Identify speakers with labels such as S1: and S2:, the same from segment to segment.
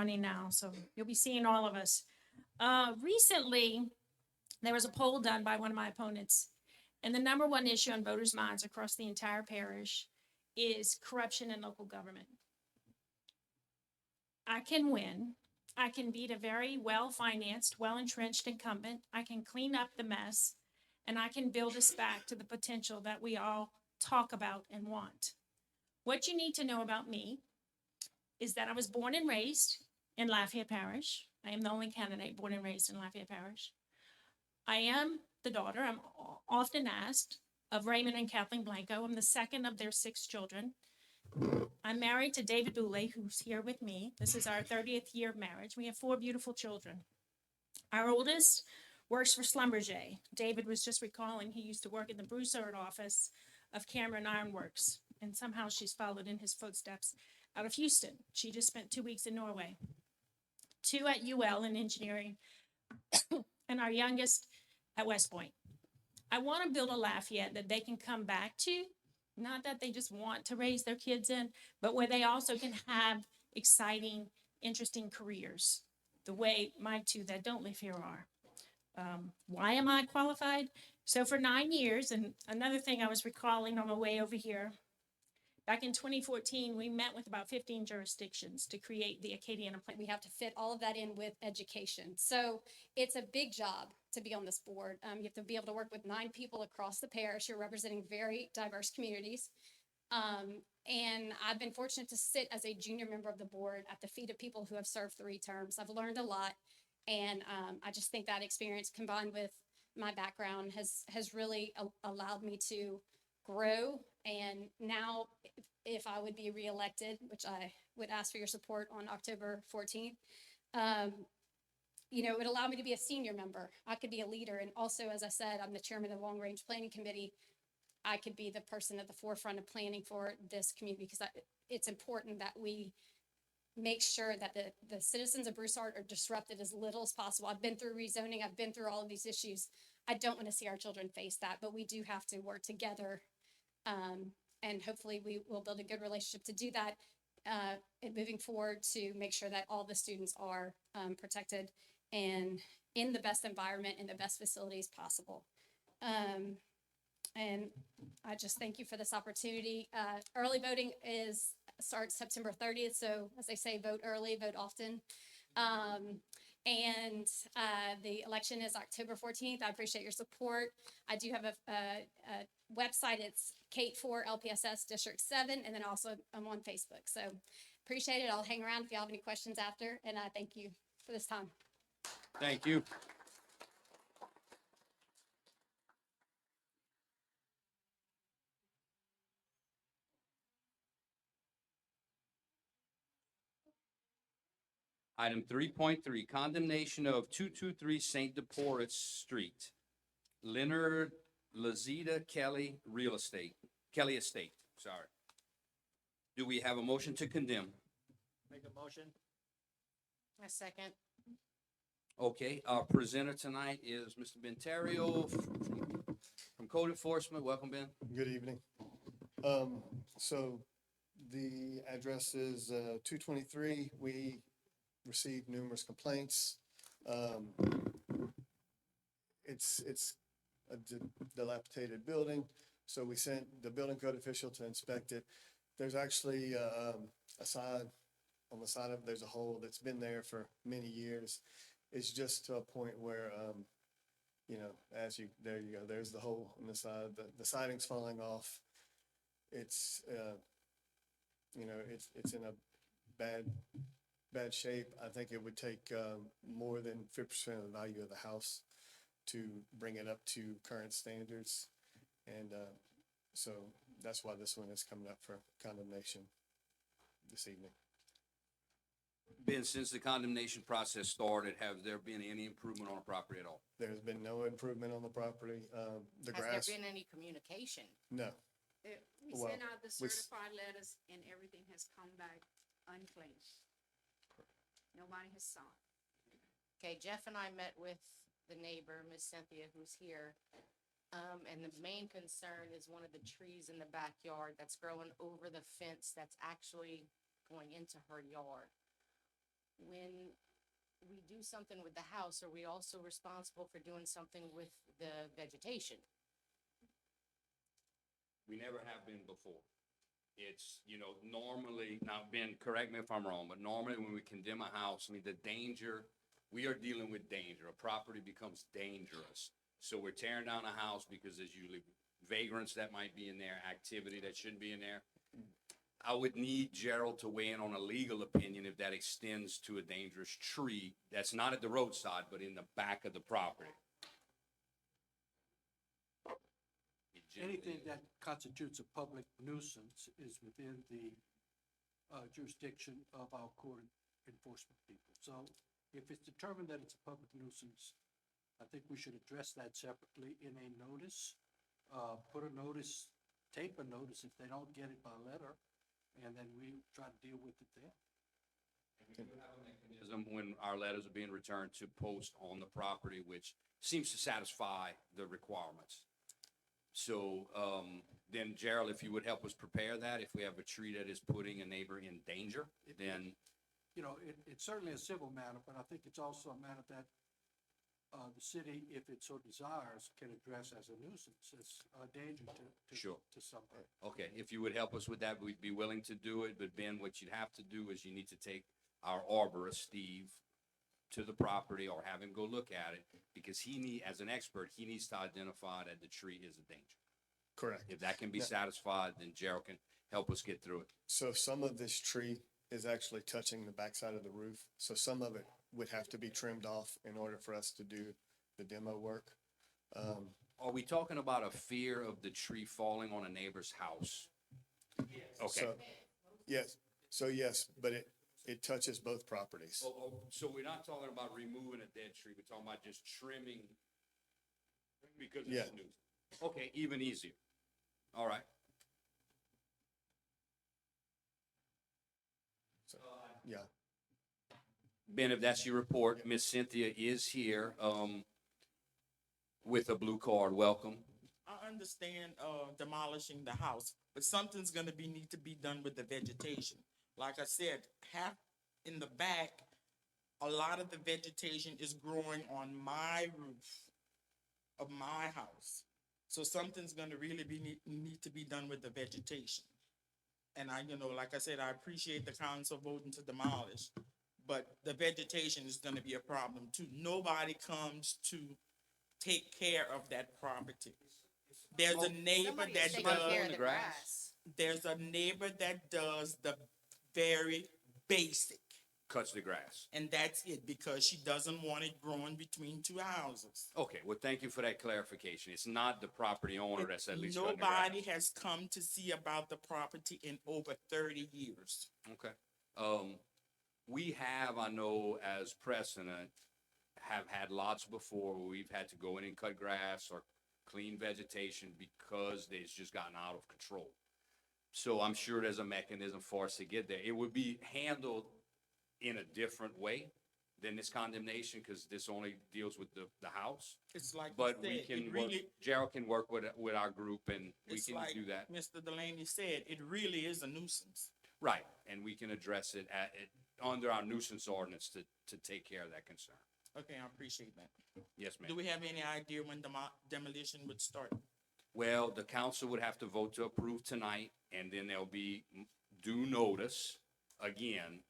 S1: running now, so you'll be seeing all of us. Recently, there was a poll done by one of my opponents, and the number one issue on voters' minds across the entire parish is corruption in local government. I can win. I can beat a very well financed, well entrenched incumbent. I can clean up the mess, and I can build us back to the potential that we all talk about and want. What you need to know about me is that I was born and raised in Lafayette Parish. I am the only candidate born and raised in Lafayette Parish. I am the daughter, I'm often asked, of Raymond and Kathleen Blanco. I'm the second of their 6 children. I'm married to David Boulay, who's here with me. This is our 30th year of marriage. We have 4 beautiful children. Our oldest works for Schlumberger. David was just recalling he used to work in the Broussard office of Cameron Ironworks, and somehow she's followed in his footsteps out of Houston. She just spent 2 weeks in Norway. 2 at UL in engineering, and our youngest at West Point. I want to build a Lafayette that they can come back to, not that they just want to raise their kids in, but where they also can have exciting, interesting careers, the way my 2 that don't live here are. Why am I qualified? So for 9 years, and another thing I was recalling on my way over here, back in 2014, we met with about 15 jurisdictions to create the Acadiana Plan.
S2: We have to fit all of that in with education. So it's a big job to be on this board. You have to be able to work with 9 people across the parish. You're representing very diverse communities. And I've been fortunate to sit as a junior member of the board at the feet of people who have served 3 terms. I've learned a lot. And I just think that experience combined with my background has really allowed me to grow. And now if I would be reelected, which I would ask for your support on October 14th, it would allow me to be a senior member. I could be a leader. And also, as I said, I'm the chairman of the Long Range Planning Committee. I could be the person at the forefront of planning for this community because it's important that we make sure that the citizens of Broussard are disrupted as little as possible. I've been through rezoning. I've been through all of these issues. I don't want to see our children face that, but we do have to work together. And hopefully we will build a good relationship to do that and moving forward to make sure that all the students are protected and in the best environment and the best facilities possible. And I just thank you for this opportunity. Early voting starts September 30th. So as they say, vote early, vote often. And the election is October 14th. I appreciate your support. I do have a website. It's Kate4 LPSS District 7. And then also I'm on Facebook. So appreciate it. I'll hang around if you have any questions after. And I thank you for this time.
S3: Thank you. Item 3.3, condemnation of 223 St. DePorres Street. Leonard Lazita Kelly Kelly Estate, sorry. Do we have a motion to condemn?
S4: Make a motion.
S5: A second.
S3: Okay, our presenter tonight is Mr. Ben Terrio from Code Enforcement. Welcome, Ben.
S6: Good evening. So the address is 223. We received numerous complaints. It's a dilapidated building, so we sent the building code official to inspect it. There's actually a sign on the side of, there's a hole that's been there for many years. It's just to a point where, there you go, there's the hole on the side, the siding's falling off. It's, it's in a bad shape. I think it would take more than 50% of the value of the house to bring it up to current standards. And so that's why this one is coming up for condemnation this evening.
S3: Ben, since the condemnation process started, have there been any improvement on the property at all?
S6: There's been no improvement on the property. The
S5: Has
S6: grass,
S5: there been any communication?
S6: no.
S7: We
S6: Well,
S7: sent out the
S6: we
S7: certified letters and everything has come back unclean. Nobody has saw it.
S5: Okay, Jeff and I met with the neighbor, Miss Cynthia, who's here. And the main concern is one of the trees in the backyard that's growing over the fence that's actually going into her yard. When do something with the house, are we also responsible for doing something with the vegetation?
S3: We never have been before. It's, normally, now Ben, correct me if I'm wrong, but normally when we condemn a house, I mean, the danger, we are dealing with danger. A property becomes dangerous. So we're tearing down a house because there's usually vagrants that might be in there, activity that shouldn't be in there. I would need Gerald to weigh in on a legal opinion if that extends to a dangerous tree that's not at the roadside, but in the back of the property. It generally
S4: Anything
S3: is.
S4: that constitutes a public nuisance is within the jurisdiction of our court enforcement people. So if it's determined that it's a public nuisance, I think we should address that separately in a notice. Put a notice, tape a notice if they don't get it by letter, and then we try to deal with it there.
S3: Mechanism when our letters are being returned to post on the property, which seems to satisfy the requirements. So, then Gerald, if you would help us prepare that, if we have a tree that is putting a neighbor in danger, then,
S4: You know, it's certainly a civil matter, but I think it's also a matter that the city, if it so desires, can address as a nuisance, as a danger
S3: Sure.
S4: to somebody.
S3: okay, if you would help us with that, we'd be willing to do it. But Ben, what you'd have to do is you need to take our arborist, Steve, to the property or have him go look at it, because as an expert, he needs to identify that the tree is a danger.
S6: Correct.
S3: If that can be
S6: Yeah.
S3: satisfied, then Gerald can help us get through it.
S6: So some of this tree is actually touching the backside of the roof. So some of it would have to be trimmed off in order for us to do the demo work.
S3: Are we talking about a fear of the tree falling on a neighbor's house? Okay.
S6: So, yes, but it touches both properties.
S3: So we're not talking about removing a dead tree, we're talking about just trimming because
S6: Yeah.
S3: it's new. Okay, even easier. All right.
S6: Yeah.
S3: Ben, if that's your report, Miss Cynthia is here, with a blue card. Welcome.
S8: I understand demolishing the house, but something's gonna need to be done with the vegetation. Like I said, half in the back, a lot of the vegetation is growing on my roof of my house. So something's gonna really need to be done with the vegetation. And like I said, I appreciate the council voting to demolish, but the vegetation is gonna be a problem too. Nobody comes to take care of that property. There's a neighbor
S5: Somebody's
S8: that
S5: taking care
S8: does,
S5: of the grass.
S8: there's a neighbor that does the very basic,
S3: Cuts the grass.
S8: and that's it, because she doesn't want it growing between two houses.
S3: Okay, well, thank you for that clarification. It's not the property owner that's at least cutting the grass.
S8: Nobody has come to see about the property in over 30 years.
S3: Okay. We have, I know, as precedent, have had lots before where we've had to go in and cut grass or clean vegetation because it's just gotten out of control. So I'm sure there's a mechanism for us to get there. It would be handled in a different way than this condemnation, because this only deals with the house.
S8: It's like
S3: But
S8: you
S3: we
S8: said,
S3: can
S8: it
S3: work,
S8: really,
S3: Gerald can work with our group and we
S8: it's
S3: can
S8: like
S3: do that.
S8: Mr. Delaney said, it really is a nuisance.
S3: Right, and we can address it under our nuisance ordinance to take care of that concern.
S8: Okay, I appreciate that.
S3: Yes, ma'am.
S8: Do we have any idea when demolition would start?
S3: Well, the council would have to vote to approve tonight, and then there'll be due notice again.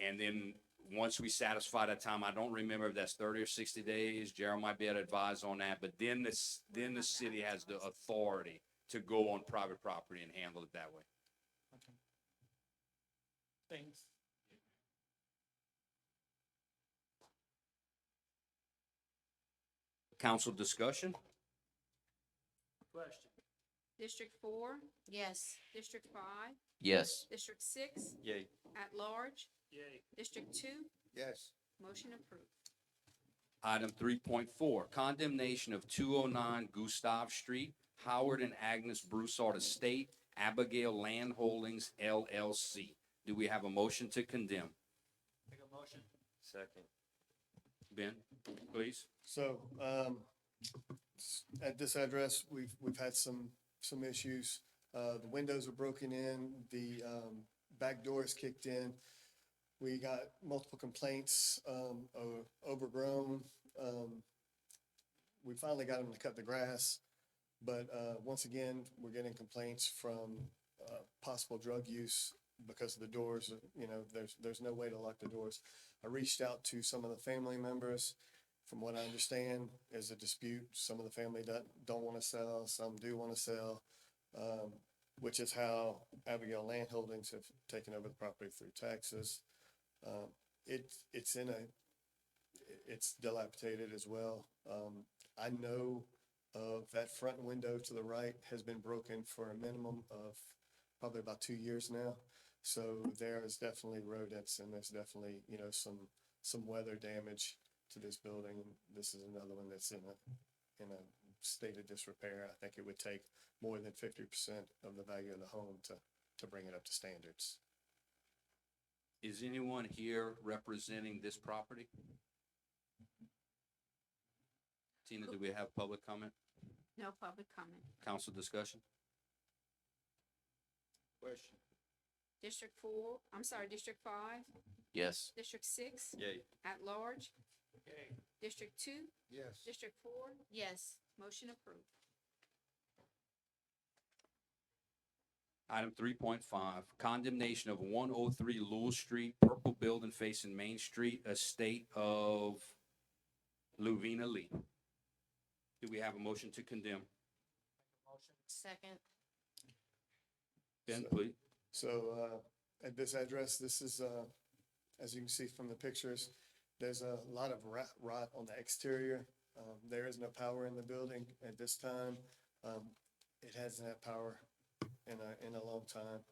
S3: And then, once we satisfy that time, I don't remember if that's 30 or 60 days, Gerald might be able to advise on that, but then the city has the authority to go on private property and handle it that way.
S8: Okay. Thanks.
S3: Council discussion?
S4: Question.
S7: District 4,
S5: Yes.
S7: District 5,
S9: Yes.
S7: District 6,
S3: Yay.
S7: at large,
S4: Yay.
S7: District 2,
S6: Yes.
S7: motion approved.
S3: Item 3.4, condemnation of 209 Gustav Street, Howard and Agnes Broussard Estate, Abigail Land Holdings LLC. Do we have a motion to condemn?
S4: Make a motion.
S9: Second.
S3: Ben, please.
S6: So, at this address, we've had some issues. The windows are broken in, the, back door is kicked in. We got multiple complaints, overgrown. We finally got them to cut the grass, but, once again, we're getting complaints from, possible drug use because of the doors, you know, there's no way to lock the doors. I reached out to some of the family members. From what I understand, is a dispute. Some of the family don't want to sell, some do want to sell, which is how Abigail Land Holdings have taken over the property through taxes. It's dilapidated as well. I know of that front window to the right has been broken for a minimum of probably about 2 years now. So there is definitely rodents and there's definitely, you know, some weather damage to this building. And this is another one that's in a state of disrepair. I think it would take more than 50% of the value of the home to bring it up to standards.
S3: Is anyone here representing this property? Tina, do we have public comment?
S7: No public comment.
S3: Council discussion?
S8: Question.
S7: District 5,
S3: Yes.
S7: District 6,
S3: Yay.
S7: at large. District 2,
S4: Yes.
S7: District 4,
S5: Yes.
S7: motion approved.
S3: Item 3.5, condemnation of 103 Lewis Street, purple building facing Main Street, estate of Luvina Lee. Do we have a motion to condemn?
S5: Second.
S3: Ben,
S6: So-
S3: please.
S6: So, at this address, this is, as you can see from the pictures, there's a lot of rot on the exterior. There is no power in the building at this time. It hasn't had power in a long time.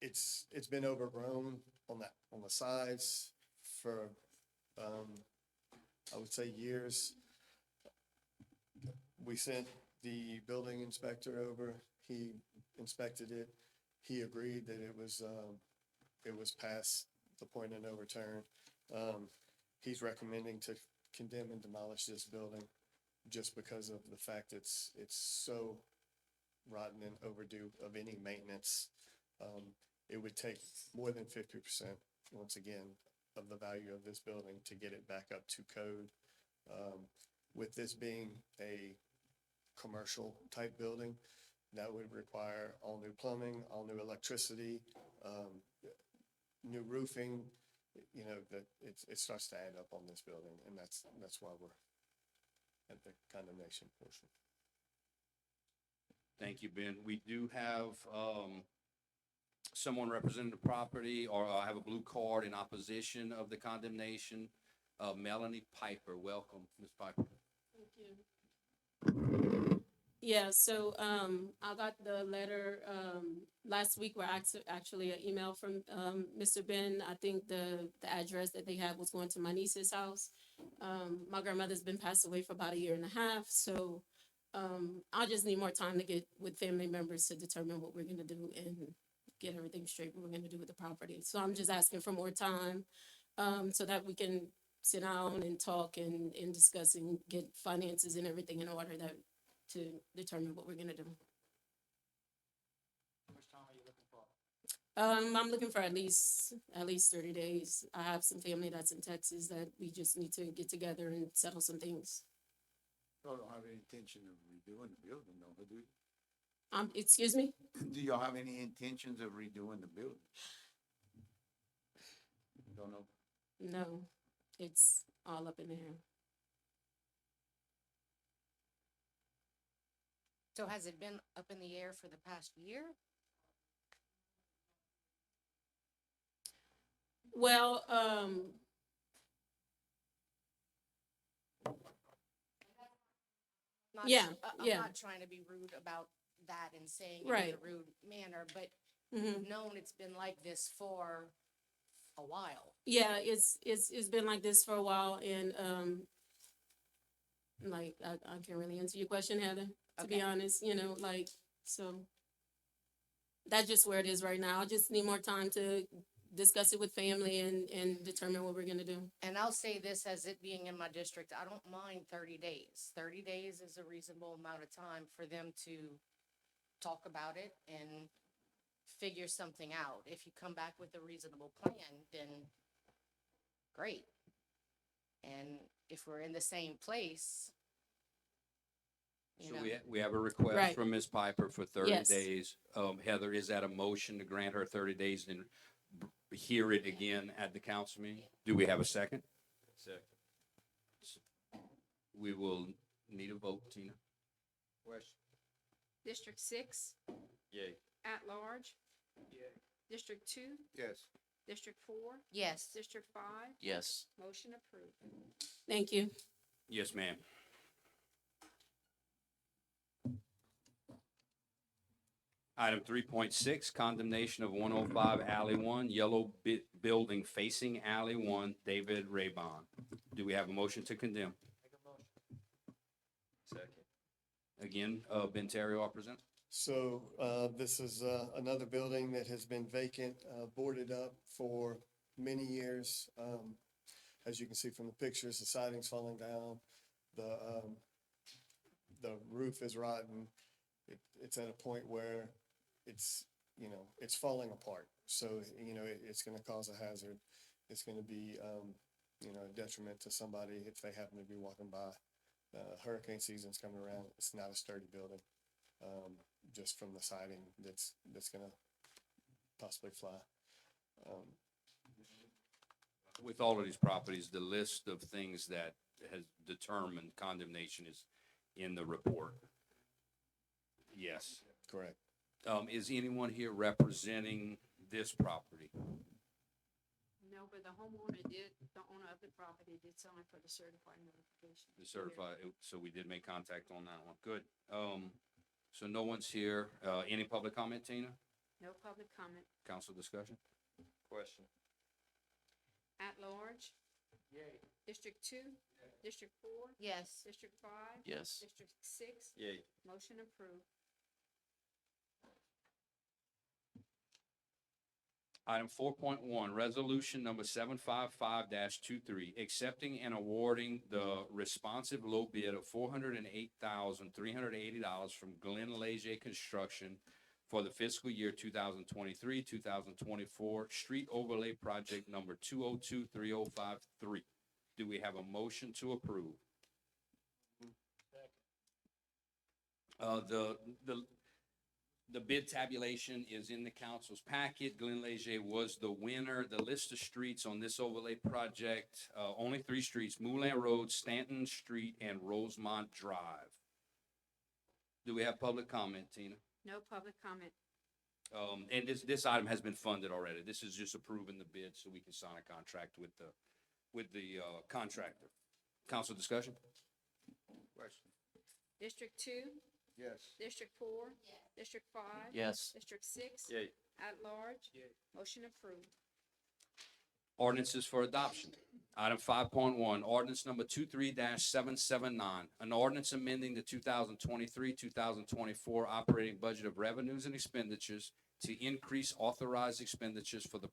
S6: It's been overgrown on the sides for, I would say years. We sent the building inspector over. He inspected it. He agreed that it was past the point of no return. He's recommending to condemn and demolish this building just because of the fact it's so rotten and overdue of any maintenance. It would take more than 50%, once again, of the value of this building to get it back up to code. With this being a commercial type building, that would require all new plumbing, all new electricity, new roofing. You know, that it starts to add up on this building, and that's why we're at the condemnation portion.
S3: Thank you, Ben. We do have someone representing the property, or I have a blue card in opposition of the condemnation. Melanie Piper, welcome, Ms. Piper.
S9: Thank you. Yeah, so, I got the letter, last week, where actually an email from, Mr. Ben. I think the address that they had was going to my niece's house. My grandmother's been passed away for about 1.5 years, so, I just need more time to get with family members to determine what we're gonna do and get everything straight, what we're gonna do with the property. So I'm just asking for more time, so that we can sit down and talk and discuss and get finances and everything in order to determine what we're gonna do.
S8: How much time are you looking for?
S9: I'm looking for at least 30 days. I have some family that's in Texas that we just need to get together and settle some things.
S10: Y'all don't have any intention of redoing the building, though, do you?
S9: Excuse me?
S10: Do y'all have any intentions of redoing the building? Don't know.
S9: No, it's all up in the air.
S5: So has it been up in the air for the past year?
S9: Well,
S5: Not
S9: Yeah,
S5: I'm
S9: yeah.
S5: not trying to be rude about that and saying it in
S9: Right.
S5: a rude manner, but
S9: mhm.
S5: we've known it's been like this for a while.
S9: Yeah, it's been like this for a while, and like I can't really answer your question, Heather, to be
S5: Okay.
S9: honest, like, so that's just where it is right now. I just need more time to discuss it with family and determine what we're gonna do.
S5: And I'll say this as it being in my district, I don't mind 30 days. 30 days is a reasonable amount of time for them to talk about it and figure something out. If you come back with a reasonable plan, then great. And if we're in the same place, you
S3: So
S5: know,
S3: we have a request
S9: Right.
S3: from Ms. Piper for 30
S9: Yes.
S3: days. Heather, is that a motion to grant her 30 days and hear it again at the council meeting? Do we have a second? Second. We will need a vote, Tina. Question?
S7: District 6,
S3: Yay.
S7: at large. District 2,
S10: Yes.
S7: District 4,
S5: yes,
S7: District 5,
S11: Yes.
S7: motion approved.
S9: Thank you.
S3: Yes, ma'am. Item 3.6, condemnation of 105 Alley 1, yellow building facing Alley 1, David Raybon. Do we have a motion to condemn? Second. Again, Ben Terry, our present.
S6: So, this is, another building that has been vacant, boarded up for many years. As you can see from the pictures, the siding's falling down, the roof is rotten. It's at a point where it's, it's falling apart. So, it's gonna cause a hazard. It's gonna be, a detriment to somebody if they happen to be walking by. Hurricane season's coming around. It's not a sturdy building, just from the siding that's gonna possibly fly.
S3: With all of these properties, the list of things that has determined condemnation is in the report. Yes.
S6: Correct.
S3: Is anyone here representing this property?
S7: No, but the owner of the property did sign for the certified notification.
S3: The certified, so we did make contact on that one. Good. So no one's here. Any public comment, Tina?
S7: No public comment.
S3: Council discussion? Question.
S7: At large. District 2, District 4,
S5: yes,
S7: District 5,
S11: Yes.
S7: District 6,
S3: Yay.
S7: motion approved.
S3: Item 4.1, resolution number 755-23, accepting and awarding the responsive low bid of $408,380 from Glenn Leger Construction for the fiscal year 2023, 2024 street overlay project number 2023053. Do we have a motion to approve? The bid tabulation is in the council's packet. Glenn Leger was the winner. The list of streets on this overlay project, only 3 streets, Moulin Road, Stanton Street, and Rosemont Drive. Do we have public comment, Tina?
S7: No public comment.
S3: And this item has been funded already. This is just approving the bid so we can sign a contract with the contractor. Council discussion? Question.
S7: District 2,
S10: Yes.
S7: District 4, District 5,
S11: Yes.
S7: District 6,
S3: Yay.
S7: at large, motion approved.
S3: Ordinances for adoption. Item 5.1, ordinance number 23-779, an ordinance amending the 2023-2024 operating budget of revenues and expenditures to increase authorized expenditures for the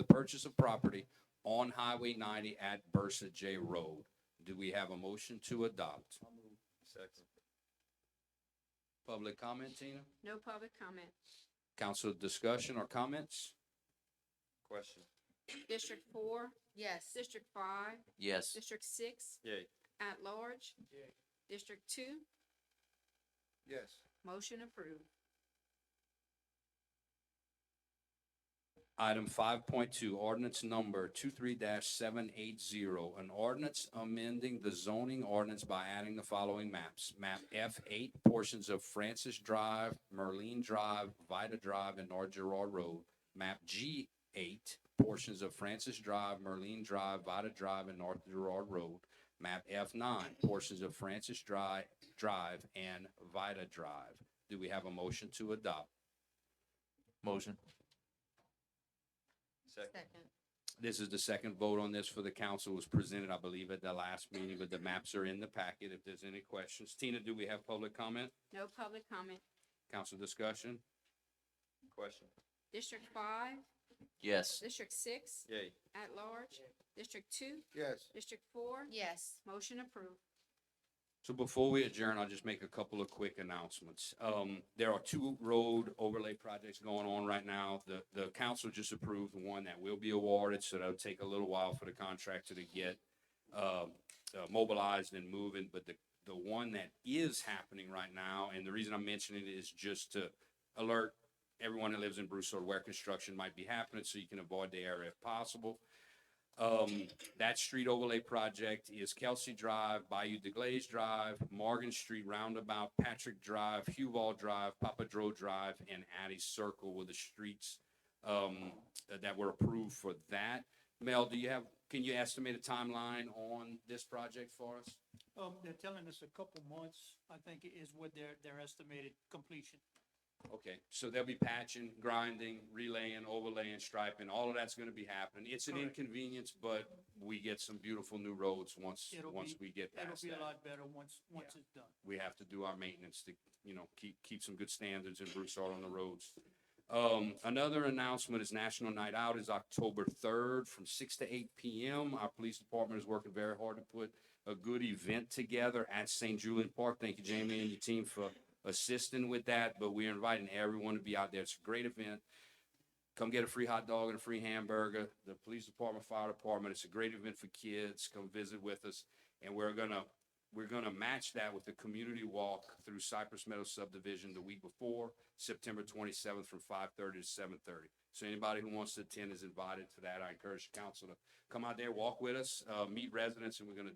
S3: purchase of property on Highway 90 at Broussard J Road. Do we have a motion to adopt? Second. Public comment, Tina?
S7: No public comment.
S3: Council discussion or comments? Question.
S7: District 4,
S5: yes,
S7: District 5,
S11: Yes.
S7: District 6,
S3: Yay.
S7: at large, District 2,
S10: Yes.
S7: motion approved.
S3: Item 5.2, ordinance number 23-780, an ordinance amending the zoning ordinance by adding the following maps. Map F8, portions of Francis Drive, Merlene Drive, Vida Drive, and North Girard Road. Map G8, portions of Francis Drive, Merlene Drive, Vida Drive, and North Girard Road. Map F9, portions of Francis Drive, and Vida Drive. Do we have a motion to adopt?
S11: Motion.
S5: second,
S3: This is the second vote on this for the council. It was presented, I believe, at the last meeting, but the maps are in the packet if there's any questions. Tina, do we have public comment?
S7: No public comment.
S3: Council discussion? Question.
S7: District 5,
S11: Yes.
S7: District 6,
S3: Yay.
S7: at large, District 2,
S10: Yes.
S7: District 4,
S5: yes,
S7: motion approved.
S3: So before we adjourn, I'll just make a couple of quick announcements. There are 2 road overlay projects going on right now. The council just approved one that will be awarded, so that'll take a little while for the contractor to get mobilized and moving, but the one that is happening right now, and the reason I'm mentioning it is just to alert everyone that lives in Broussard where construction might be happening, so you can avoid the area if possible. That street overlay project is Kelsey Drive, Bayou DeGlaze Drive, Morgan Street Roundabout, Patrick Drive, Huval Drive, Papadro Drive, and Addie Circle were the streets, that were approved for that. Mel, can you estimate a timeline on this project for us?
S4: They're telling us a couple months, I think is what their estimated completion.
S3: Okay, so they'll be patching, grinding, relaying, overlaying, striping, all of that's gonna be happening. It's an
S4: Correct.
S3: inconvenience, but we get some beautiful new roads once we get
S4: It'll
S3: past
S4: be a
S3: that.
S4: lot better once
S3: Yeah.
S4: it's done.
S3: We have to do our maintenance to, keep some good standards in Broussard on the roads. Another announcement is National Night Out is October 3rd from 6 to 8 PM. Our police department is working very hard to put a good event together at St. Julian Park. Thank you, Jamie, and your team for assisting with that, but we're inviting everyone to be out there. It's a great event. Come get a free hot dog and a free hamburger. The police department, fire department, it's a great event for kids. Come visit with us. And we're gonna match that with the community walk through Cypress Meadows subdivision the week before, September 27th from 5:30 to 7:30. So anybody who wants to attend is invited to that. I encourage the council to come out there, walk with us, meet residents, and we're gonna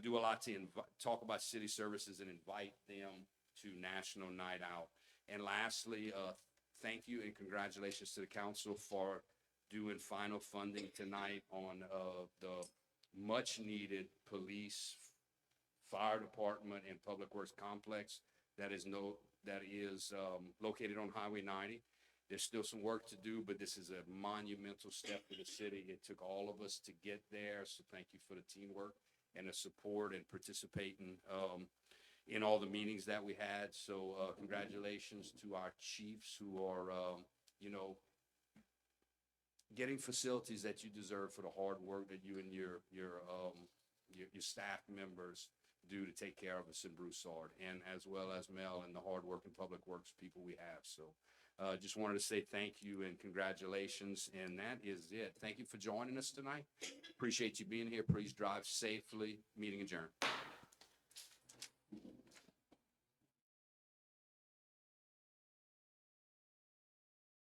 S3: do a lot to talk about city services and invite them to National Night Out. And lastly, thank you and congratulations to the council for doing final funding tonight on the much-needed police, fire department, and public works complex that is located on Highway 90. There's still some work to do, but this is a monumental step for the city. It took all of us to get there, so thank you for the teamwork and the support and participating in all the meetings that we had. So congratulations to our chiefs who are, getting facilities that you deserve for the hard work that you and your staff members do to take care of us in Broussard, and as well as Mel and the hardworking public works people we have. So just wanted to say thank you and congratulations, and that is it. Thank you for joining us tonight. Appreciate you being here. Please drive safely. Meeting adjourned.